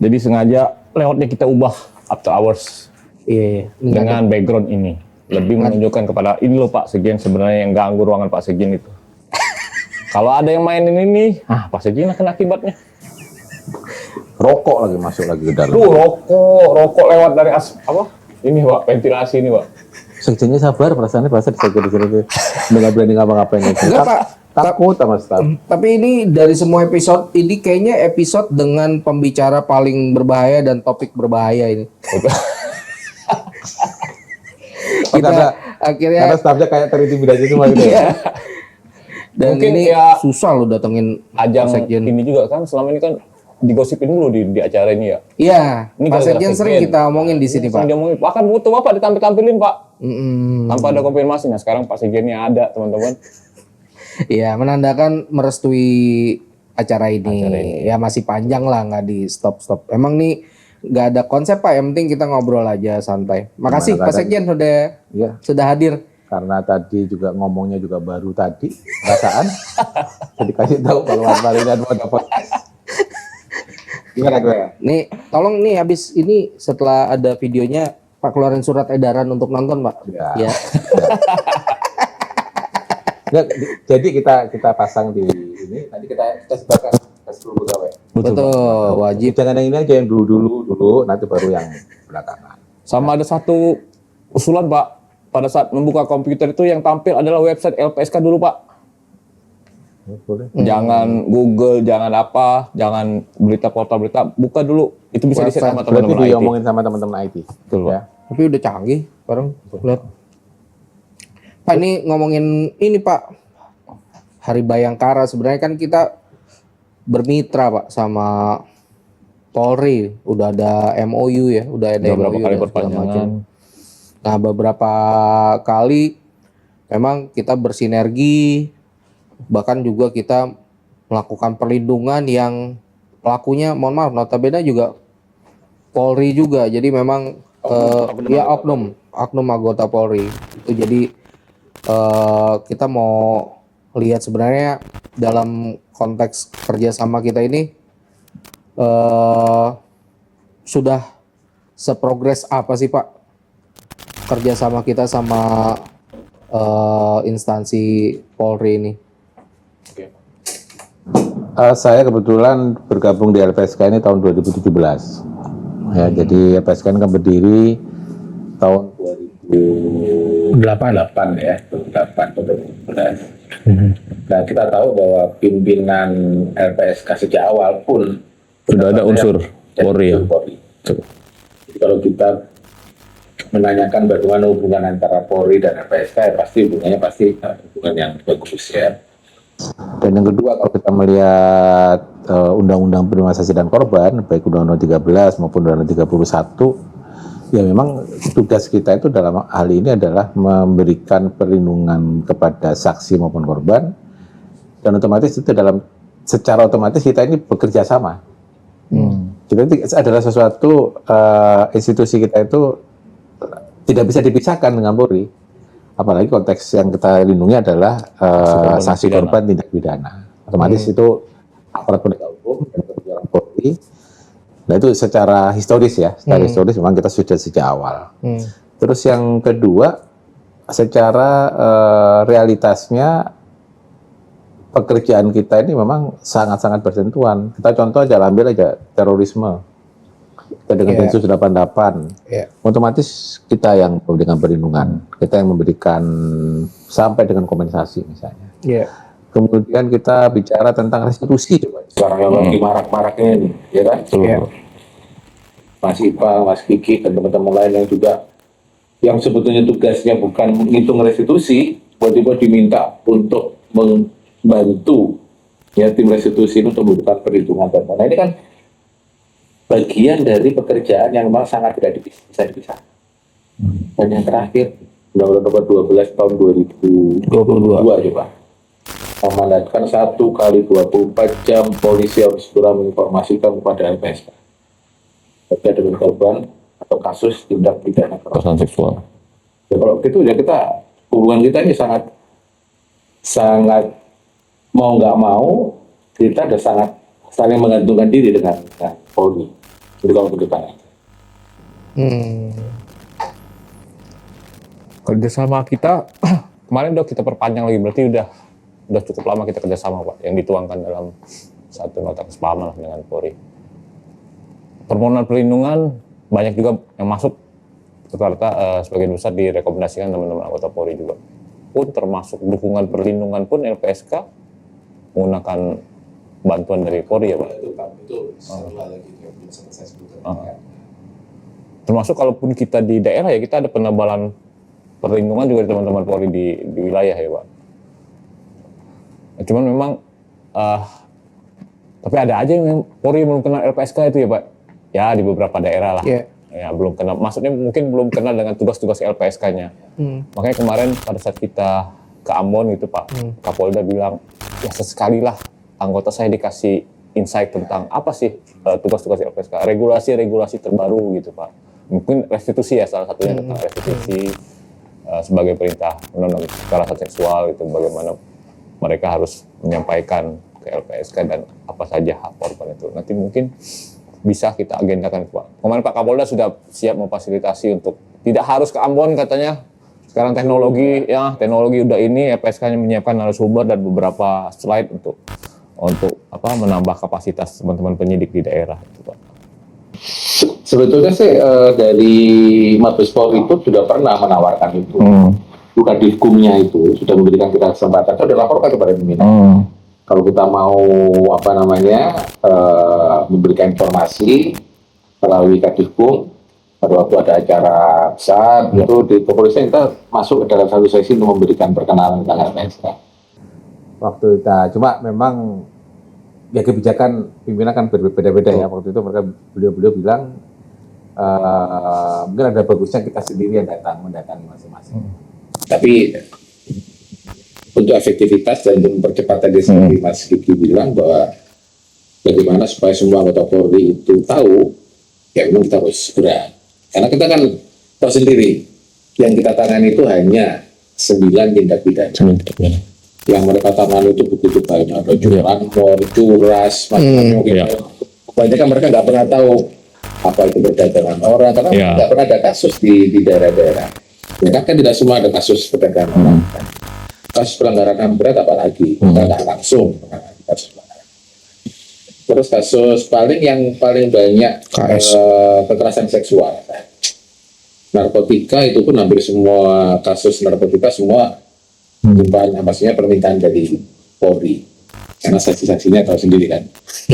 Jadi sengaja layoutnya kita ubah after hours. Iya. Dengan background ini. Lebih menunjukkan kepada ini loh Pak Sekjen sebenarnya yang ganggu ruangan Pak Sekjen itu. Kalau ada yang mainin ini, Pak Sekjen akan akibatnya. Rokok lagi masuk lagi ke dalam. Rokok lewat dari ini Pak, ventilasi ini Pak. Sekjennya sabar, perasaannya bahasa disegel di sini. Nggak berani ngapa-ngapain. Enggak Pak. Takut sama staff. Tapi ini dari semua episode, ini kayaknya episode dengan pembicara paling berbahaya dan topik berbahaya ini. Karena staffnya kayak terintimidasi semua gitu ya. Dan mungkin ini ya, susah lo datengin ajang Sekjen. ini juga kan selama ini kan digosipin dulu di acara ini ya. Iya, Ini Pak gara-gara Sekjen sering kita omongin di sini Pak. Diomongin, bahkan butuh Bapak ditampilin Pak. Tanpa ada konfirmasi. Nah sekarang Pak Sekjennya ada teman-teman. Iya, menandakan merestui acara ini. Ya masih panjang lah, nggak di stop. Emang nih nggak ada konsep Pak, yang penting kita ngobrol aja santai. Makasih Pak Sekjen sudah hadir. Karena tadi juga ngomongnya juga baru tadi perasaan. Jadi kasih tahu kalau Marina mau dapat. Gimana gue? Nih, tolong nih habis ini setelah ada videonya Pak keluarin surat edaran untuk nonton Pak. Ya. Nggak, jadi kita pasang di ini, nanti kita sebarkan ke seluruh pegawai. Betul, wajib. Jangan yang ini aja, yang dulu, nanti baru yang belakangan. Sama ada satu usulan Pak, pada saat membuka komputer itu yang tampil adalah website LPSK dulu Pak. Boleh. Jangan Google, jangan jangan portal berita, buka dulu. Itu bisa di-share sama teman-teman Berarti IT. diomongin sama teman-teman IT. Betul Pak. Ya. Tapi udah canggih sekarang. Lihat. Pak ini ngomongin ini Pak. Hari Bayangkara sebenarnya kan kita bermitra Pak sama Polri, udah ada MOU ya, udah ada Beberapa MOU kali dan segala perpanjangan. macam. Nah, beberapa kali memang kita bersinergi, bahkan juga kita melakukan perlindungan yang pelakunya, mohon maaf, notabene juga Polri juga. Jadi memang oknum anggota Polri. Itu jadi kita mau lihat sebenarnya dalam konteks kerjasama kita ini sudah seprogres apa sih Pak kerjasama kita sama instansi Polri ini? Saya kebetulan bergabung di LPSK ini tahun 2017. Ya, jadi LPSK ini kan berdiri tahun 2008 ya, 2011. Nah, kita tahu bahwa pimpinan LPSK sejak awal pun Sudah ada unsur Polri ya. Jadi kalau kita menanyakan bagaimana hubungan antara Polri dan LPSK, ya pasti hubungannya hubungan yang bagus ya. Dan yang kedua, kalau kita melihat Undang-Undang Perlindungan Saksi dan Korban, baik Undang-Undang 13 maupun Undang-Undang 31, ya memang tugas kita itu dalam hal ini adalah memberikan perlindungan kepada saksi maupun korban, dan otomatis itu secara otomatis kita ini bekerja sama. Jadi adalah sesuatu institusi kita itu tidak bisa dipisahkan dengan Polri. Apalagi konteks yang kita lindungi adalah saksi korban tindak pidana. Otomatis itu aparat penegak hukum dan kebijakan Polri. Nah itu secara historis ya, historis memang kita sudah sejak awal. Terus yang kedua, secara realitasnya pekerjaan kita ini memang sangat-sangat bersentuhan. Kita contoh aja, ambil aja terorisme. Kita dengan Densus 88, otomatis kita yang memberikan perlindungan, kita yang memberikan sampai dengan kompensasi misalnya. Kemudian kita bicara tentang restitusi, coba. Sekarang yang lagi marak-maraknya ini, ya kan? Mas Ipa, Mas Kiki, dan teman-teman lain yang juga, yang sebetulnya tugasnya bukan menghitung restitusi, tiba-tiba diminta untuk membantu ya tim restitusi itu untuk memberikan perlindungan. Nah ini kan bagian dari pekerjaan yang memang sangat tidak bisa dipisah. Dan yang terakhir, Undang-Undang Nomor 12 tahun 2022 coba memandatkan 1 kali 24 jam polisi harus segera menginformasikan kepada LPSK terkait dengan korban atau kasus tindak pidana kekerasan seksual. Ya, kalau gitu ya hubungan kita ini sangat mau nggak mau kita ada sangat saling menggantungkan diri dengan Polri. Jadi kalau ke depan. Kerjasama kita kemarin udah kita perpanjang lagi, berarti udah cukup lama kita kerjasama Pak, yang dituangkan dalam satu nota kesepahaman lah dengan Polri. Permohonan perlindungan banyak juga yang masuk rata-rata sebagian besar direkomendasikan teman-teman anggota Polri juga. Pun termasuk dukungan perlindungan pun LPSK menggunakan bantuan dari Polri ya Pak. Itu satu hal lagi yang belum selesai sebetulnya. Termasuk kalaupun kita di daerah ya, kita ada penebalan perlindungan juga di teman-teman Polri di wilayah ya Pak. Cuman memang tapi ada aja yang Polri belum kenal LPSK itu ya Pak. Ya di beberapa daerah lah. Ya belum kenal. Maksudnya mungkin belum kenal dengan tugas-tugas LPSK-nya. Makanya kemarin pada saat kita ke Ambon gitu Pak, Kapolda bilang ya sesekali lah anggota saya dikasih insight tentang apa sih tugas-tugas LPSK, regulasi-regulasi terbaru gitu Pak. Mungkin restitusi ya salah satunya tentang restitusi sebagai perintah undang-undang kekerasan seksual itu, bagaimana mereka harus menyampaikan ke LPSK dan apa saja hak korban itu. Nanti mungkin bisa kita agendakan Pak. Kemarin Pak Kapolda sudah siap memfasilitasi untuk tidak harus ke Ambon katanya. Sekarang teknologi udah ini, LPSK-nya menyiapkan narasumber dan beberapa slide untuk menambah kapasitas teman-teman penyidik di daerah itu Pak. Sebetulnya sih dari Mabes Polri itu sudah pernah menawarkan itu. Bukan di hukumnya itu sudah memberikan kita kesempatan, sudah laporkan kepada pimpinan. Kalau kita mau memberikan informasi melalui Kadifkum, pada waktu ada acara besar itu di kepolisian, kita masuk ke dalam satu sesi untuk memberikan perkenalan tentang LPSK. Waktu kita cuma memang ya kebijakan pimpinan kan berbeda-beda ya. Waktu itu beliau bilang mungkin ada bagusnya kita sendiri yang mendatangi masing-masing. Tapi untuk efektivitas dan untuk mempercepat tadi seperti Mas Kiki bilang bahwa bagaimana supaya semua anggota Polri itu tahu, ya memang kita harus segera. Karena kita kan tahu sendiri, yang kita tangani itu hanya 9 tindak pidana. Yang mereka tangani itu begitu banyak, ada curanmor, curas, macam-macam. Kebanyakan mereka nggak pernah tahu apa itu perdagangan orang, karena nggak pernah ada kasus di daerah-daerah. Ya kan tidak semua ada kasus perdagangan orang. Kasus pelanggaran HAM berat apalagi, kita nggak langsung kasus pelanggaran. Terus kasus yang paling banyak kekerasan seksual. Narkotika itu pun hampir semua kasus narkotika semua maksudnya permintaan dari Polri. Karena saksi-saksinya tahu sendiri kan.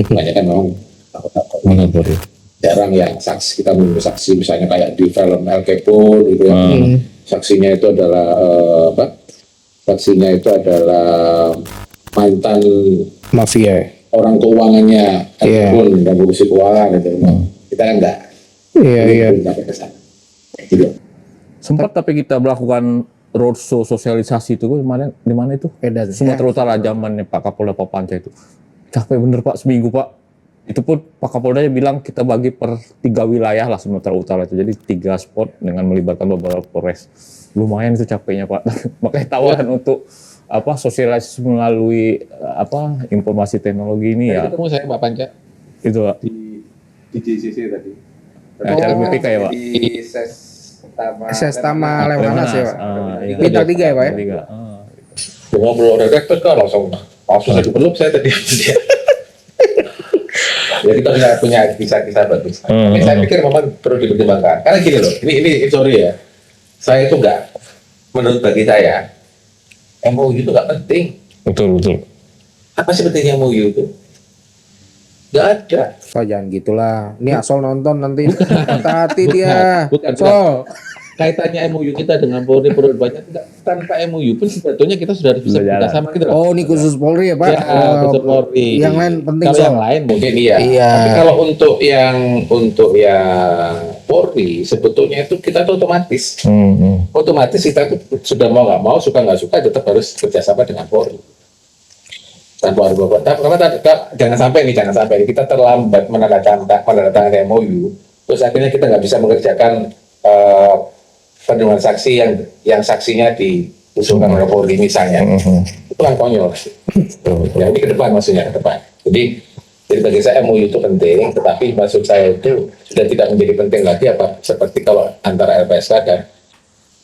Banyak kan memang takut-takut. Jarang yang saksi, kita menunggu saksi misalnya kayak di film El Capone gitu ya. Saksinya itu adalah Saksinya itu adalah mantan mafia, orang keuangannya, ataupun dan ngurusi keuangan itu. Kita kan enggak. Belum sampai ke sana. Gitu. Sempat tapi kita melakukan roadshow sosialisasi itu kemarin di mana itu? Sumatera Utara zamannya Pak Kapolda Papanca itu. Capek bener Pak, seminggu Pak. Itu pun Pak Kapolda bilang kita bagi per 3 wilayah lah Sumatera Utara itu. Jadi 3 spot dengan melibatkan beberapa Polres. Lumayan itu capeknya Pak. Makanya tawaran untuk sosialisasi melalui informasi teknologi ini ya. Ketemu saya Pak Panca. Itu Pak. Di JCC tadi. Acara BPK ya Pak. Di Sestama Lemhanas ya Pak. Bintang 3 ya Pak ya. Ngobrol rektor kan langsung saya dipeluk saya tadi. Ya kita punya kisah-kisah bagus. Saya pikir memang perlu dipertimbangkan. Karena gini loh, ini sorry ya. Saya itu menurut bagi saya, MOU itu nggak penting. Betul. Apa sih pentingnya MOU itu? Nggak ada. So jangan gitulah. Ini asal nonton nanti hati dia. Bukan. Kaitannya MOU kita dengan Polri banyak, tanpa MOU pun sebetulnya kita sudah bisa bekerjasama gitu. Oh, ini khusus Polri ya Pak? Ya, khusus Polri. Yang lain penting. Kalau yang lain mungkin iya. Tapi kalau untuk yang Polri sebetulnya itu kita tuh otomatis. Otomatis kita tuh sudah mau nggak mau, suka nggak suka tetap harus bekerjasama dengan Polri. Tanpa jangan sampai kita terlambat menandatangani MOU, terus akhirnya kita nggak bisa mengerjakan perlindungan saksi yang saksinya diusulkan oleh Polri misalnya. Itu kan konyol. Ya ini ke depan maksudnya ke depan. Jadi Jadi bagi saya MOU itu penting, tetapi maksud saya itu sudah tidak menjadi penting lagi apa seperti kalau antara LPSK dan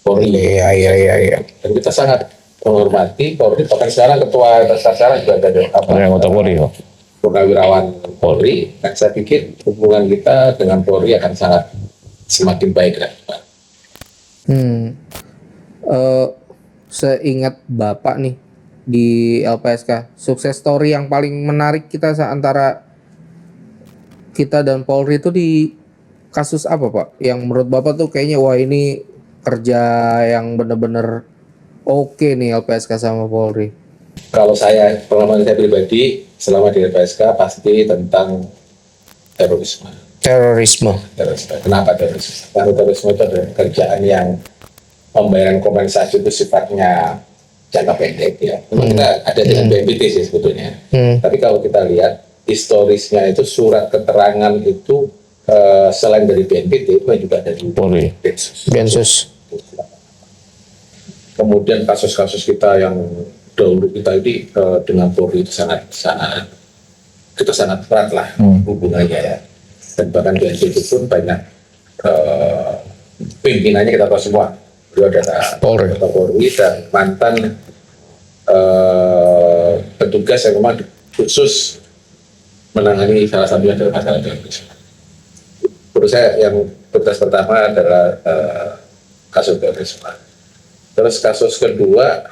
Polri. Iya. Dan kita sangat menghormati Polri, bahkan sekarang ketua LPSK sekarang juga ada anggota Polri. purnawirawan Polri. Dan saya pikir hubungan kita dengan Polri akan sangat semakin baik ke depan. Seingat Bapak nih di LPSK, sukses story yang paling menarik kita antara kita dan Polri itu di kasus apa Pak? Yang menurut Bapak tuh kayaknya wah ini kerja yang bener-bener oke nih LPSK sama Polri. Kalau saya, pengalaman saya pribadi selama di LPSK pasti tentang terorisme. Kenapa terorisme? Karena terorisme itu adalah kerjaan yang pembayaran kompensasi itu sifatnya jangka pendek ya. Memang kita ada dengan BNPT sih sebetulnya. Tapi kalau kita lihat historisnya itu surat keterangan itu selain dari BNPT itu juga dari Polri. Densus. Kemudian kasus-kasus kita yang dahulu kita ini dengan Polri itu sangat erat lah hubungannya ya. Dan bahkan BNPT pun banyak pimpinannya kita tahu semua. Beliau adalah Polri dan mantan petugas yang memang khusus menangani salah satunya adalah masalah terorisme. Menurut saya yang prioritas pertama adalah kasus terorisme. Terus kasus kedua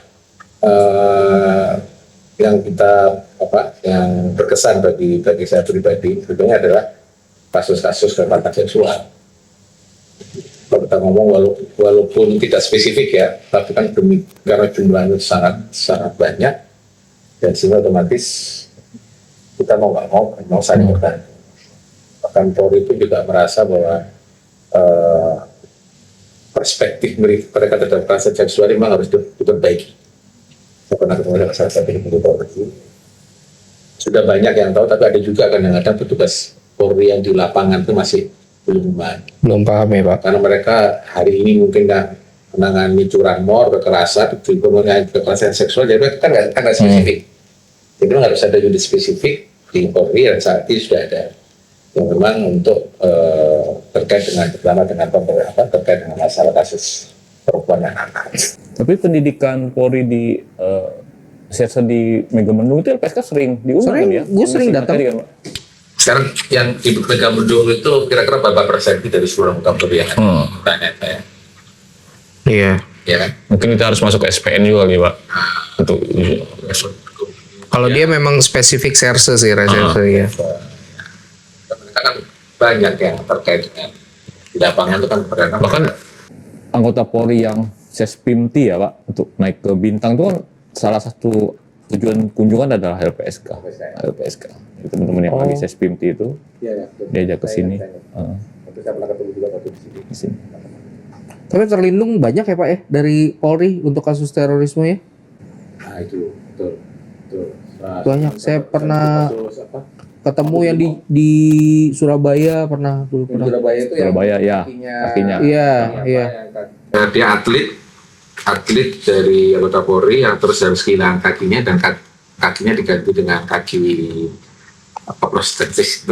yang yang berkesan bagi saya pribadi sebetulnya adalah kasus-kasus kekerasan seksual. Kalau kita ngomong walaupun tidak spesifik ya, tapi kan karena jumlahnya sangat banyak dan sehingga otomatis kita mau nggak mau saling bertanya. Bahkan Polri itu juga merasa bahwa perspektif mereka terhadap kekerasan seksual memang harus diperbaiki. Saya pernah ketemu dengan salah satu Polri. Sudah banyak yang tahu, tapi ada juga kadang-kadang petugas Polri yang di lapangan itu masih belum paham ya Pak. Karena mereka hari ini mungkin nggak menangani curanmor, kekerasan, kekerasan seksual, jadi mereka kan nggak spesifik. Jadi memang harus ada unit spesifik di Polri dan saat ini sudah ada yang memang untuk terkait dengan masalah kasus perempuan dan anak. Tapi pendidikan Polri di Sersa di Megamendung itu LPSK sering diundang kan ya? Gue sering datang. Kan, sekarang yang di Megamendung itu kira-kira berapa persen dari seluruh anggota Polri yang tanya saya? Iya. Ya kan? Mungkin kita harus masuk ke SPN juga nih Pak. Untuk kalau dia memang spesifik serse sih reserse ya. Mereka kan banyak yang terkait dengan di lapangan itu kan bahkan anggota Polri yang Sespimti ya Pak untuk naik ke Bintang itu kan salah satu tujuan kunjungan adalah LPSK. Teman-teman yang lagi Sespimti itu diajak ke sini. Saya pernah ketemu juga waktu di sini. Tapi terlindung banyak ya Pak ya dari Polri untuk kasus terorisme ya? Nah itu betul. Banyak. Saya pernah ketemu yang di Surabaya pernah dulu. Surabaya itu Surabaya ya. Kakinya. Iya. Dia atlet dari anggota Polri yang terus harus kehilangan kakinya dan kakinya diganti dengan kaki prostetik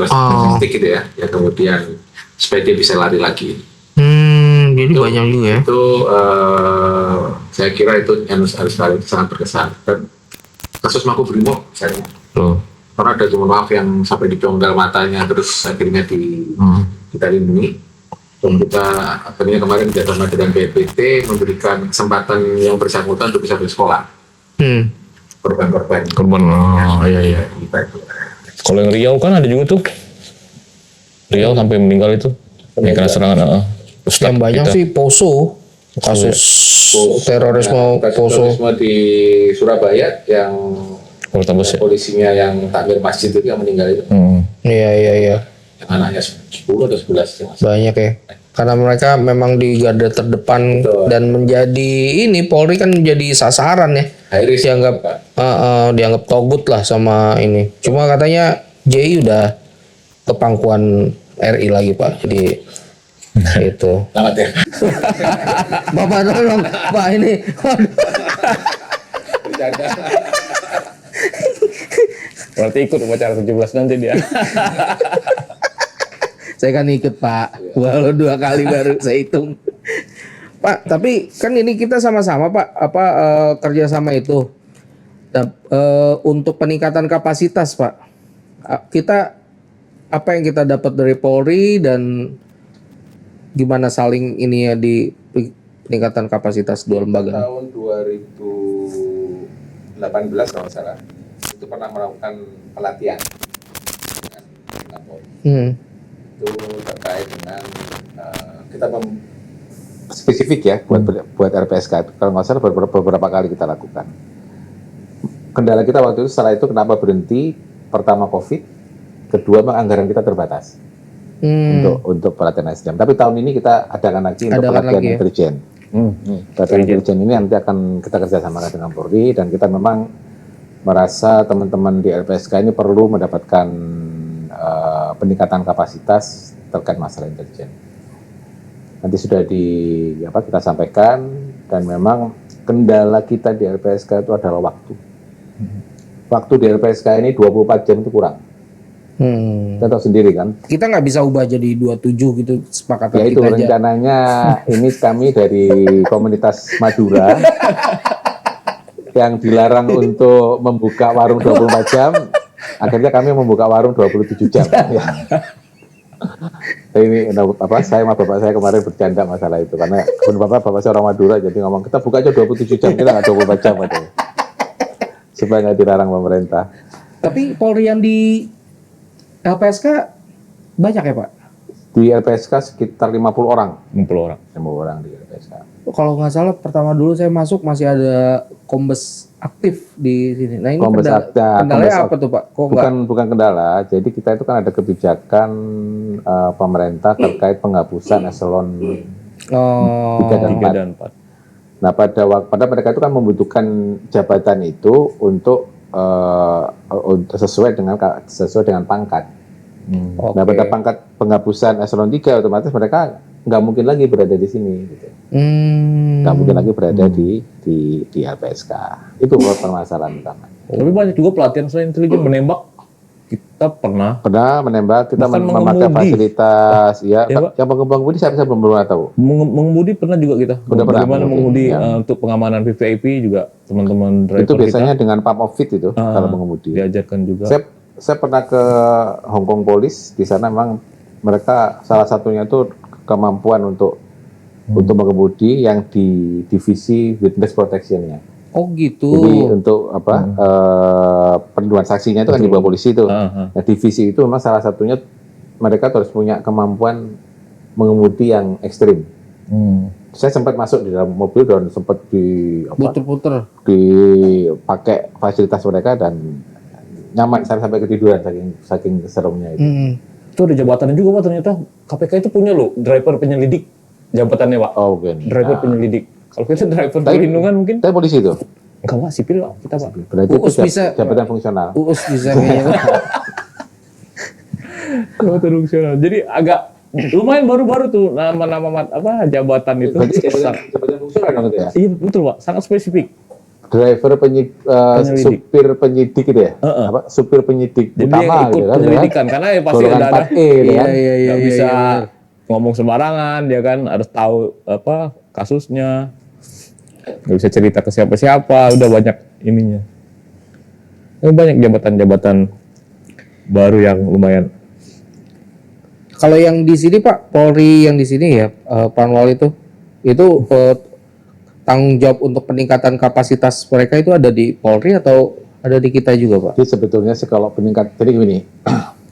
gitu ya. Ya kemudian supaya dia bisa lari lagi. Jadi itu, banyak juga ya. Itu saya kira itu yang harus sangat berkesan. Dan kasus Makobrimob misalnya. Karena ada maaf yang sampai dipenggal matanya terus akhirnya kita lindungi. Dan kita akhirnya kemarin bersama dengan BNPT memberikan kesempatan yang bersangkutan untuk bisa bersekolah. Korban. Iya. Kalau yang Riau kan ada juga tuh. Riau sampai meninggal itu. Yang kena serangan. Yang banyak kita. Sih Poso. Kasus terorisme Poso. Terorisme di Surabaya yang polisinya yang takmir masjid itu yang meninggal itu. Iya. Yang anaknya 10 atau 11. Banyak ya. Karena mereka memang di garda terdepan. Betul. Dan menjadi ini Polri kan menjadi sasaran ya. Dianggap togut lah sama ini. Cuma katanya JI udah ke pangkuan RI lagi Pak. Jadi itu. Selamat ya. Bapak tolong Pak ini. Berarti ikut upacara 17 nanti dia. Saya kan ikut Pak, walau 2 kali baru saya hitung. Pak, tapi kan ini kita sama-sama Pak, kerja sama itu. Dan, untuk peningkatan kapasitas Pak, kita apa yang kita dapat dari Polri dan gimana saling ini ya di peningkatan kapasitas dua lembaga? Tahun 2018 kalau nggak salah, itu pernah melakukan pelatihan dengan Kapolri. Itu terkait dengan kita spesifik ya buat RPSK. Kalau nggak salah beberapa kali kita lakukan. Kendala kita waktu itu setelah itu kenapa berhenti? Pertama COVID, kedua memang anggaran kita terbatas untuk pelatihan SDM. Tapi tahun ini kita adakan lagi untuk pelatihan intelijen. Pelatihan intelijen ini nanti akan kita kerjasama dengan Polri dan kita memang merasa teman-teman di LPSK ini perlu mendapatkan peningkatan kapasitas terkait masalah intelijen. Nanti sudah kita sampaikan dan memang kendala kita di LPSK itu adalah waktu. Waktu di LPSK ini 24 jam itu kurang. Kita tahu sendiri kan. Kita nggak bisa ubah jadi 27 gitu sepakatan ya, itu kita aja. rencananya ini kami dari komunitas Madura yang dilarang untuk membuka warung 24 jam. Akhirnya kami membuka warung 27 jam. Ya. Ini saya sama bapak saya kemarin bercanda masalah itu karena bapak saya orang Madura jadi ngomong kita buka aja 27 jam kita nggak 24 jam aja supaya nggak dilarang pemerintah. Tapi Polri yang di LPSK banyak ya Pak? Di LPSK sekitar 50 orang. 50 orang. 50 orang di LPSK. Kalau nggak salah pertama dulu saya masuk masih ada kombes aktif di sini. Nah ini kendalanya apa tuh Pak? Bukan kendala. Jadi kita itu kan ada kebijakan pemerintah terkait penghapusan eselon 3 dan 4. Nah pada mereka itu kan membutuhkan jabatan itu untuk sesuai dengan pangkat. Nah pada pangkat penghapusan eselon 3 otomatis mereka nggak mungkin lagi berada di sini gitu. Nggak mungkin lagi berada di LPSK. Itu permasalahan utama. Tapi banyak juga pelatihan selain intelijen menembak. Kita pernah menembak, kita memakai fasilitas ya yang mengemudi saya belum tahu. Mengemudi pernah juga kita. Bagaimana mengemudi untuk pengamanan VVIP juga teman-teman driver itu biasanya kita, dengan pump of fit itu kalau mengemudi. Diajarkan juga. Saya pernah ke Hong Kong Police, di sana memang mereka salah satunya itu kemampuan untuk mengemudi yang di divisi witness protection-nya. Oh gitu. Jadi untuk perlindungan saksinya itu kan di bawah polisi itu. Nah, divisi itu memang salah satunya mereka harus punya kemampuan mengemudi yang ekstrim. Saya sempat masuk di dalam mobil dan sempat puter-puter dipakai fasilitas mereka dan nyaman, saya sampai ketiduran saking seremnya itu. Itu ada jabatannya juga Pak, ternyata KPK itu punya loh driver penyelidik jabatannya Pak. Oh mungkin. Driver penyelidik. Kalau kita driver perlindungan mungkin. Tapi polisi itu? Enggak Pak, sipil Pak kita Pak. Berarti itu jabatan fungsional. Uus bisa kayaknya. Jabatan fungsional. Jadi agak lumayan baru-baru tuh nama-nama jabatan itu. Jabatan fungsional dong itu ya? Iya betul Pak, sangat spesifik. Driver supir penyidik gitu ya? Supir penyidik jadi utama ikut gitu kan? penyelidikan karena ya pasti ada gitu kan? Nggak bisa ngomong sembarangan, dia kan harus tahu kasusnya, nggak bisa cerita ke siapa-siapa, udah banyak ininya. Banyak jabatan-jabatan baru yang lumayan. Kalau yang di sini Pak, Polri yang di sini ya, Panwal itu tanggung jawab untuk peningkatan kapasitas mereka itu ada di Polri atau ada di kita juga Pak? Jadi sebetulnya sih kalau jadi gini,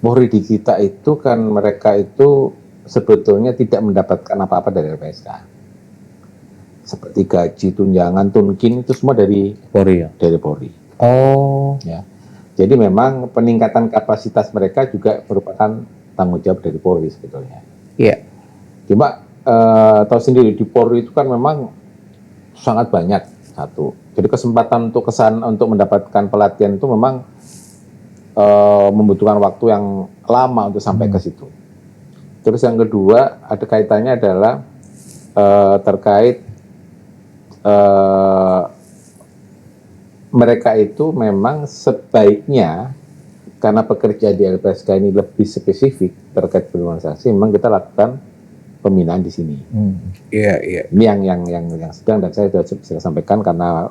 Polri di kita itu kan mereka itu sebetulnya tidak mendapatkan apa-apa dari LPSK. Seperti gaji, tunjangan, tunkin itu semua dari Polri ya. Dari Polri. Oh. Ya. Jadi memang peningkatan kapasitas mereka juga merupakan tanggung jawab dari Polri sebetulnya. Iya. Cuma tahu sendiri di Polri itu kan memang sangat banyak satu. Jadi kesempatan untuk mendapatkan pelatihan itu memang membutuhkan waktu yang lama untuk sampai ke situ. Terus yang kedua ada kaitannya adalah terkait mereka itu memang sebaiknya karena pekerja di LPSK ini lebih spesifik terkait perlindungan saksi, memang kita lakukan pembinaan di sini. Iya. Ini yang sedang, dan saya sudah sampaikan karena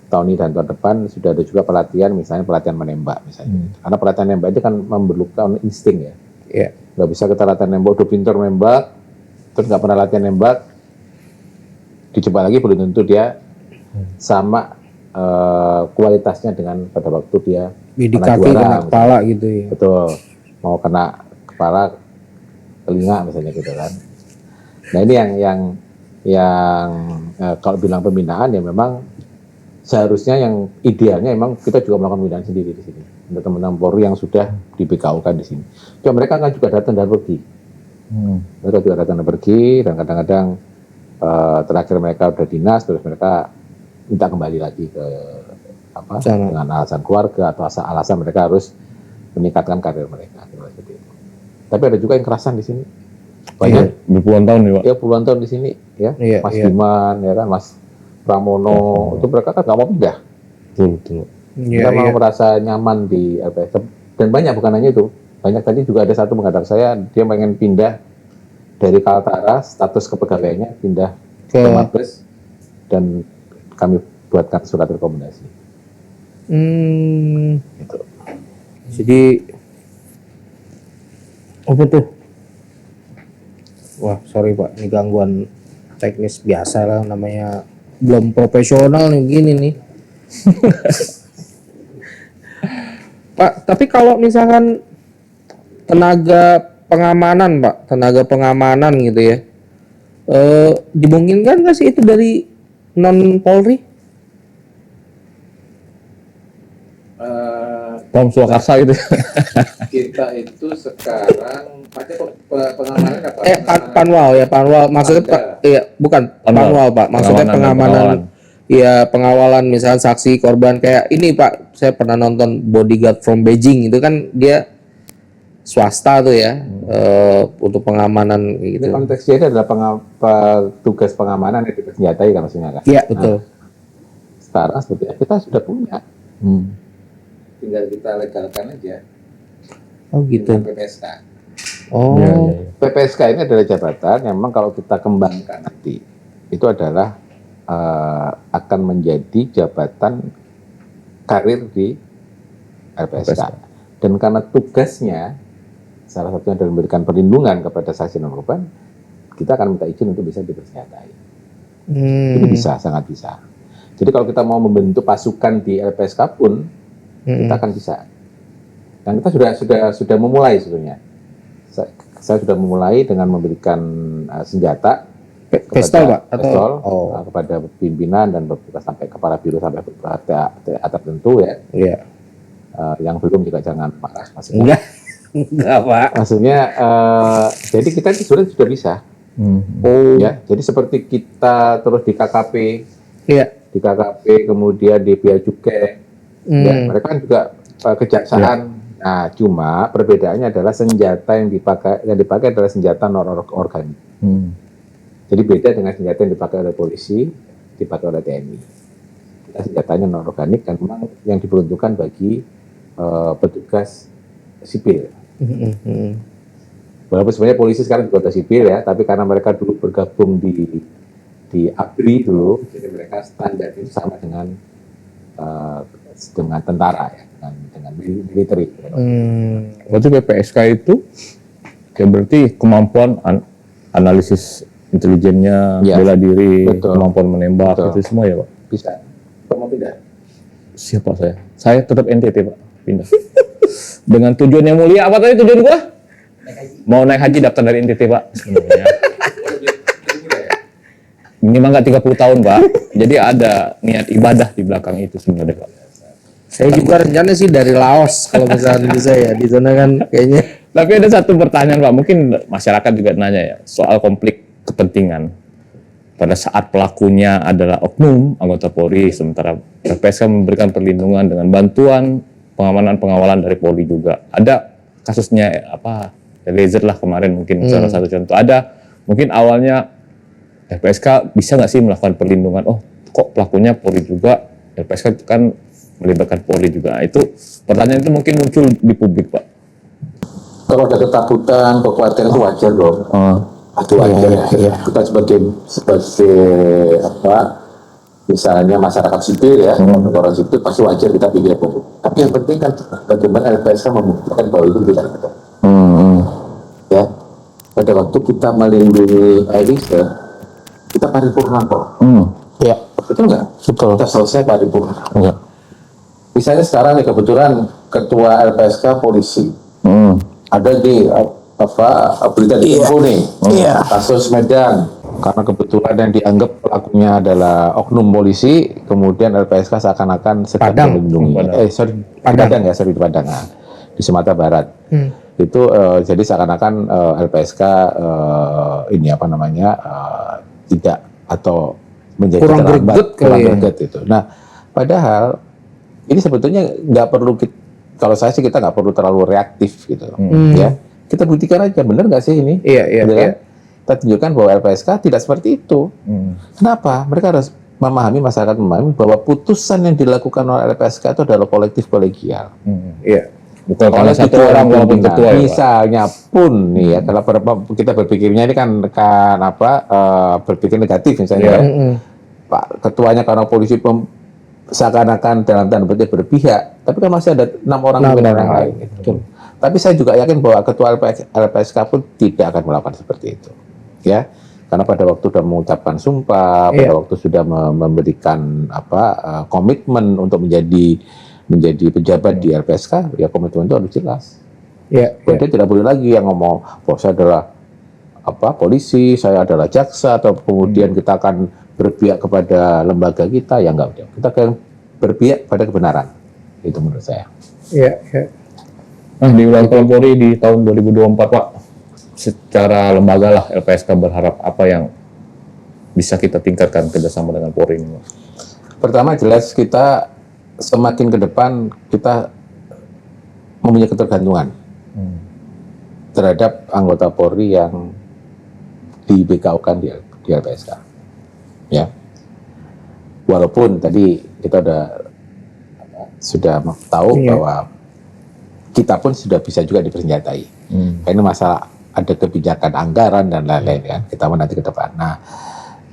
tahun ini dan tahun depan sudah ada juga pelatihan, misalnya pelatihan menembak misalnya. Karena pelatihan menembak itu kan memerlukan insting ya. Iya. Nggak bisa kita latihan nembak, udah pintar nembak, terus nggak pernah latihan nembak, dicoba lagi belum tentu dia sama kualitasnya dengan pada waktu dia Di kena kaki, juara, kena kepala gitu ya. Betul, mau kena kepala, telinga misalnya gitu kan. Nah ini yang kalau bilang pembinaan ya memang seharusnya yang idealnya memang kita juga melakukan pembinaan sendiri di sini untuk teman-teman Polri yang sudah di BKU-kan di sini. Cuma mereka kan juga datang dan pergi. Mereka juga datang dan pergi, dan kadang-kadang terakhir mereka udah dinas, terus mereka minta kembali lagi ke dengan alasan keluarga atau alasan mereka harus meningkatkan karir mereka. Tapi ada juga yang kerasan di sini. Banyak berpuluhan tahun ya Pak. Ya puluhan tahun di sini ya. Mas Diman ya kan, Mas Pramono, itu mereka kan nggak mau pindah. Betul. Mereka mau merasa nyaman di LPSK. Dan banyak, bukan hanya itu. Banyak, tadi juga ada satu menghadap saya, dia pengen pindah dari Kaltara, status kepegawaiannya pindah ke Mabes, dan kami buatkan surat rekomendasi. Gitu. Jadi apa tuh? Wah, sorry Pak, ini gangguan teknis biasa lah, namanya belum profesional nih gini nih. Pak, tapi kalau misalkan tenaga pengamanan gitu ya, dimungkinkan nggak sih itu dari non Polri? Pom Swakarsa gitu. Kita itu sekarang pakai pengamanan apa? Panwal ya, Panwal. Maksudnya bukan Panwal Pak. Maksudnya pengamanan. Ya, pengawalan misalnya saksi korban kayak ini Pak. Saya pernah nonton Bodyguard from Beijing, itu kan dia swasta tuh ya, untuk pengamanan gitu. Ini konteksnya itu adalah tugas pengamanan yang dipersenjatai kan maksudnya kan? Iya, betul. Sekarang sebetulnya kita sudah punya. Tinggal kita legalkan aja. Oh gitu. PPSK. Oh. Ya. PPSK ini adalah jabatan yang memang kalau kita kembangkan nanti itu adalah akan menjadi jabatan karir di LPSK. Dan karena tugasnya salah satunya adalah memberikan perlindungan kepada saksi dan korban, kita akan minta izin untuk bisa dipersenjatai. Itu bisa, sangat bisa. Jadi kalau kita mau membentuk pasukan di LPSK pun, kita akan bisa. Dan kita sudah memulai sebetulnya. Saya sudah memulai dengan memberikan senjata pistol Pak atau kepada pimpinan dan sampai kepala biro sampai atap tertentu ya. Iya. Yang belum juga jangan marah maksudnya. Enggak Pak. Maksudnya jadi kita itu sudah bisa. Ya, jadi seperti kita terus di KKP. Iya. Di KKP kemudian di Bea Cukai. Ya, mereka kan juga kejaksaan. Nah, cuma perbedaannya adalah senjata yang dipakai adalah senjata non-organik. Jadi beda dengan senjata yang dipakai oleh polisi, dipakai oleh TNI. Senjatanya non-organik dan memang yang diperuntukkan bagi petugas sipil. Walaupun sebenarnya polisi sekarang juga sudah sipil ya, tapi karena mereka dulu bergabung di ABRI dulu, jadi mereka standar itu sama dengan tentara ya, dengan militer. Berarti PPSK itu kayak berarti kemampuan analisis intelijennya, bela diri, kemampuan menembak, itu semua ya Pak? Bisa. Pak mau pindah? Siapa saya? Saya tetap NTT Pak, pindah. Dengan tujuan yang mulia, apa tadi tujuan gua? Mau naik haji, daftar dari NTT Pak sebenarnya. Ini mah nggak 30 tahun Pak, jadi ada niat ibadah di belakang itu sebenarnya Pak. Saya juga rencana sih dari Laos kalau misalnya bisa ya, di sana kan kayaknya. Tapi ada satu pertanyaan Pak, mungkin masyarakat juga nanya ya, soal konflik kepentingan. Pada saat pelakunya adalah oknum anggota Polri, sementara LPSK memberikan perlindungan dengan bantuan pengawalan dari Polri juga. Ada kasusnya Eliezer lah kemarin mungkin salah satu contoh. Ada mungkin awalnya LPSK bisa nggak sih melakukan perlindungan? Oh, kok pelakunya Polri juga? LPSK kan melibatkan Polri juga. Itu pertanyaan itu mungkin muncul di publik, Pak. Kalau ada ketakutan, kekhawatiran itu wajar dong. Itu wajar ya. Kita sebagai apa? Misalnya masyarakat sipil ya, orang sipil pasti wajar kita pikir itu. Tapi yang penting kan bagaimana LPSK membuktikan bahwa itu tidak ada. Ya, pada waktu kita melindungi Eliezer, kita paripurna kok. Ya, Betul nggak? betul. Kita selesai paripurna. Ya. Misalnya sekarang nih kebetulan ketua LPSK polisi, ada di berita di Tempo nih, kasus Medan, karena kebetulan yang dianggap pelakunya adalah oknum polisi, kemudian LPSK seakan-akan sedang Padang. melindungi. Padang ya, sorry di Padang, di Sumatera Barat. Itu jadi seakan-akan LPSK ini apa namanya tidak atau menjadi Kurang terlambat, greget kali ya. itu. Nah, padahal ini sebetulnya nggak perlu kalau saya sih kita nggak perlu terlalu reaktif gitu, ya. Kita buktikan aja benar nggak sih ini? Iya. Gitu kan? Kita tunjukkan bahwa LPSK tidak seperti itu. Kenapa? Mereka harus masyarakat memahami bahwa putusan yang dilakukan oleh LPSK itu adalah kolektif kolegial. Iya. Betul, kalau Oleh satu ketua orang walaupun pimpinan. ketua ya, Pak. Misalnya pun nih ya, kalau kita berpikirnya ini kan berpikir negatif misalnya. Pak ketuanya karena polisi seakan-akan dalam tanda petik berpihak, tapi kan masih ada 6 orang pimpinan yang lain. Gitu. Tapi saya juga yakin bahwa ketua LPSK pun tidak akan melakukan seperti itu, ya. Karena pada waktu sudah mengucapkan sumpah, pada waktu sudah memberikan komitmen untuk menjadi pejabat di LPSK, ya komitmen itu harus jelas. Dia tidak boleh lagi yang ngomong, bahwa saya adalah polisi, saya adalah jaksa, atau kemudian kita akan berpihak kepada lembaga kita, ya enggak. Kita akan berpihak pada kebenaran. Itu menurut saya. Iya. Nah, di Ulang Tahun Polri di tahun 2024, Pak, secara lembaga lah LPSK berharap apa yang bisa kita tingkatkan kerjasama dengan Polri ini, Pak? Pertama jelas kita semakin ke depan kita mempunyai ketergantungan terhadap anggota Polri yang di BKO-kan di LPSK. Ya. Walaupun tadi kita sudah tahu bahwa kita pun sudah bisa juga dipersenjatai. Karena masalah ada kebijakan anggaran dan lain-lain kan. Kita mau nanti ke depan. Nah,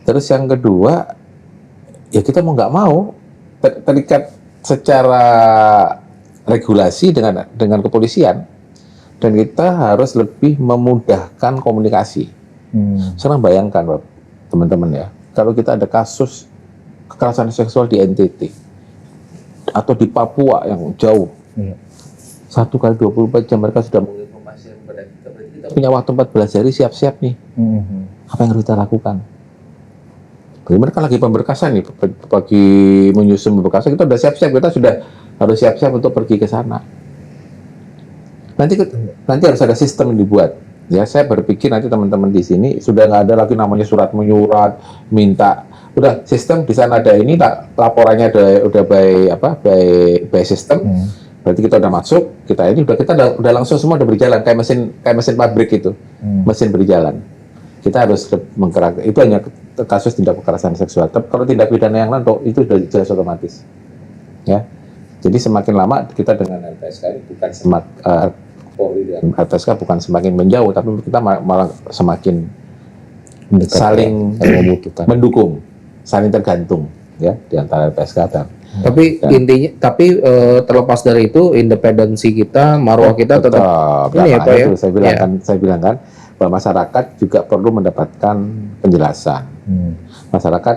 terus yang kedua, ya kita mau nggak mau terikat secara regulasi dengan kepolisian, dan kita harus lebih memudahkan komunikasi. Sekarang bayangkan, teman-teman ya, kalau kita ada kasus kekerasan seksual di NTT atau di Papua yang jauh, 1x24 jam mereka sudah menginformasikan kepada kita. Berarti kita punya waktu 14 hari siap-siap nih. Apa yang harus kita lakukan? Mereka lagi pemberkasan nih, pagi menyusun pemberkasan, kita udah siap-siap, kita sudah harus siap-siap untuk pergi ke sana. Nanti harus ada sistem yang dibuat. Ya, saya berpikir nanti teman-teman di sini sudah nggak ada lagi namanya surat menyurat, minta. Udah sistem di sana ada ini, laporannya udah by sistem. Berarti kita udah masuk, kita udah langsung semua udah berjalan kayak mesin pabrik itu, mesin berjalan. Kita harus menggerakkan. Itu hanya kasus tindak kekerasan seksual. Tapi kalau tindak pidana yang lain, itu sudah jelas otomatis. Ya, jadi semakin lama kita dengan LPSK ini bukan Polri dan LPSK bukan semakin menjauh, tapi kita malah semakin saling mendukung, saling tergantung, ya, di antara LPSK dan. Tapi intinya, terlepas dari itu, independensi kita, marwah kita tetap ini ya Pak ya. Saya bilang kan bahwa masyarakat juga perlu mendapatkan penjelasan. Masyarakat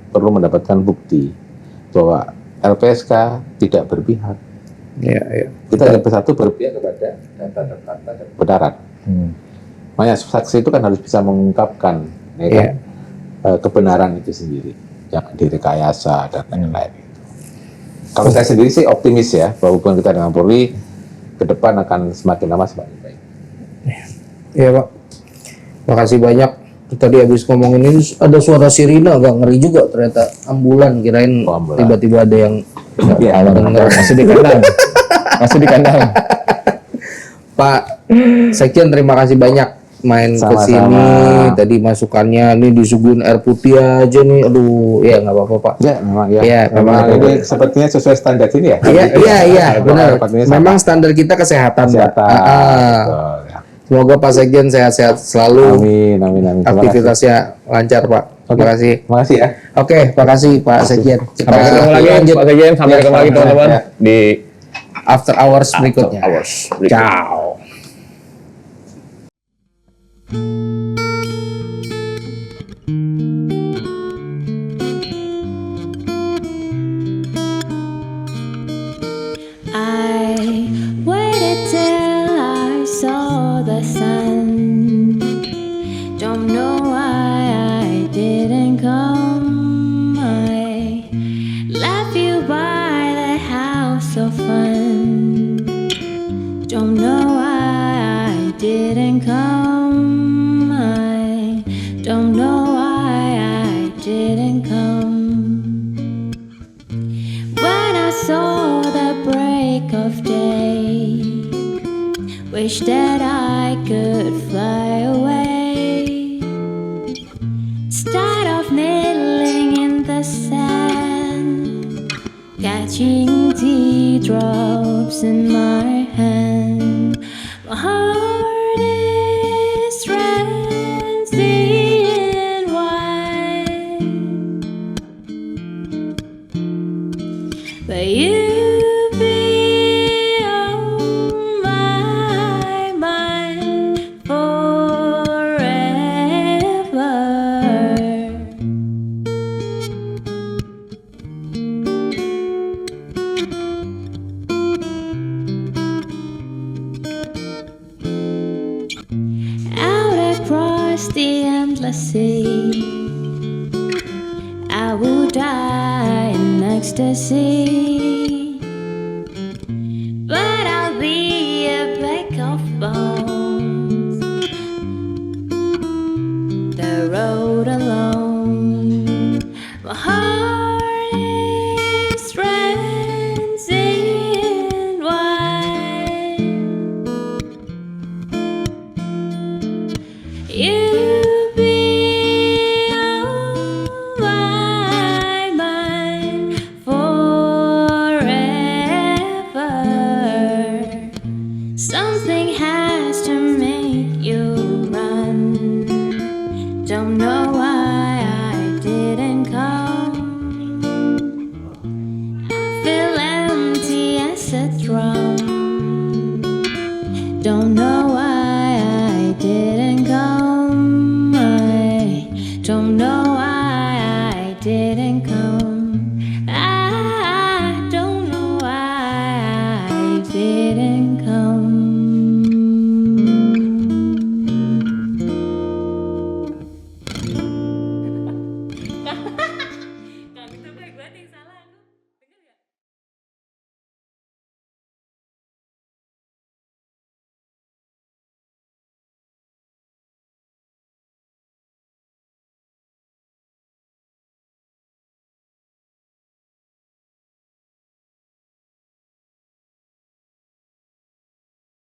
perlu mendapatkan bukti bahwa LPSK tidak berpihak. Kita hanya bersatu berpihak kepada data-data dan kebenaran. Makanya saksi itu kan harus bisa mengungkapkan kebenaran itu sendiri, jangan direkayasa dan lain-lain. Kalau saya sendiri sih optimis ya bahwa hubungan kita dengan Polri ke depan akan semakin lama semakin baik. Iya Pak, makasih banyak. Tadi habis ngomongin ini ada suara sirine, agak ngeri juga ternyata, ambulan, kirain tiba-tiba ada yang masih di kandang. Masih di kandang. Pak Sekjen, terima kasih banyak main ke Sama-sama. sini. Tadi masukannya nih disuguhin air putih aja nih. Aduh, ya nggak apa-apa Pak. Ya, memang ya. Ya, memang memang. ini sepertinya sesuai standar sini ya. Iya, benar. Harapannya sama. Memang standar kita kesehatan, Pak. Kesehatan. Betul, ya. Semoga Pak Sekjen sehat-sehat selalu. Amin. Terima kasih. Aktivitasnya lancar, Pak. Terima kasih. Terima kasih ya. Oke, makasih Pak Sekjen. Sampai ketemu lagi Pak Sekjen, sampai ketemu lagi teman-teman di After Hours berikutnya. Hours berikutnya. Ciao. I waited till I saw the sun. Don't know why I didn't come. I left you by the house so fun. Don't know why I didn't come. I don't know why I didn't come. When I saw the break of day, wish that I could fly away. Start off kneeling in the sand, catching teardrops in my hand. My heart is transient wide, but you be on my mind forever. Out across the endless sea, I will die in ecstasy, but I'll be a bag of bones, the road alone. My heart is transient wide. You be on my mind forever. Something has to make you run. Don't know why I didn't come. I feel empty as a drum. Don't know why I didn't come. I don't know why I didn't come. I don't know why I didn't come.